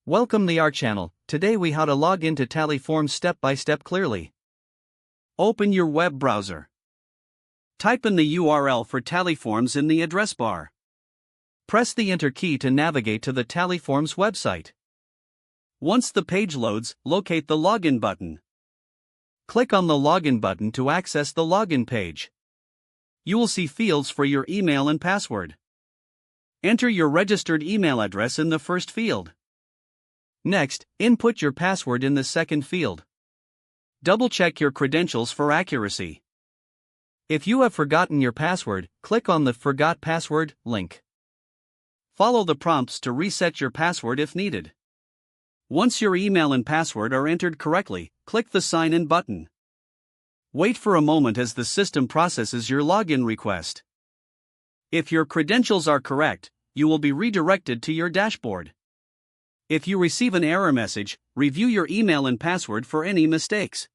Welcome to our channel. Today we how to log into Tally Forms step by step clearly. Open your web browser. Type in the URL for Tally Forms in the address bar. Press the Enter key to navigate to the Tally Forms website. Once the page loads, locate the Login button. Click on the Login button to access the login page. You will see fields for your email and password. Enter your registered email address in the first field. Next, input your password in the second field. Double-check your credentials for accuracy. If you have forgotten your password, click on the Forgot Password link. Follow the prompts to reset your password if needed. Once your email and password are entered correctly, click the Sign In button. Wait for a moment as the system processes your login request. If your credentials are correct, you will be redirected to your dashboard. If you receive an error message, review your email and password for any mistakes.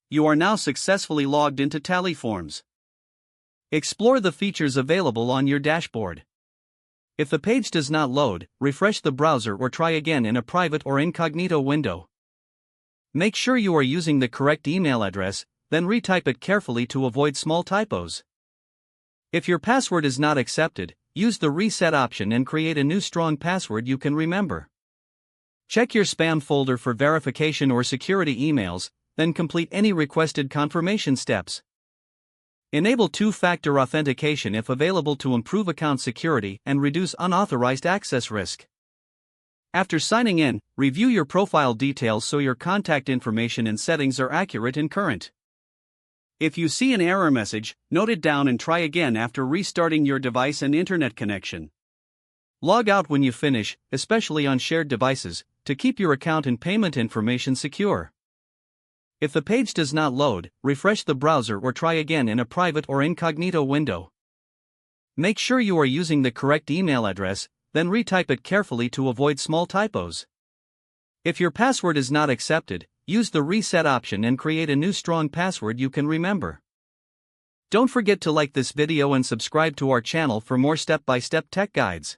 You are now successfully logged into Tally Forms. Explore the features available on your dashboard. If the page does not load, refresh the browser or try again in a private or incognito window. Make sure you are using the correct email address, then retype it carefully to avoid small typos. If your password is not accepted, use the reset option and create a new strong password you can remember. Check your spam folder for verification or security emails, then complete any requested confirmation steps. Enable two-factor authentication if available to improve account security and reduce unauthorized access risk. After signing in, review your profile details so your contact information and settings are accurate and current. If you see an error message, note it down and try again after restarting your device and internet connection. Log out when you finish, especially on shared devices, to keep your account and payment information secure. If the page does not load, refresh the browser or try again in a private or incognito window. Make sure you are using the correct email address, then retype it carefully to avoid small typos. If your password is not accepted, use the reset option and create a new strong password you can remember. Don't forget to like this video and subscribe to our channel for more step-by-step tech guides.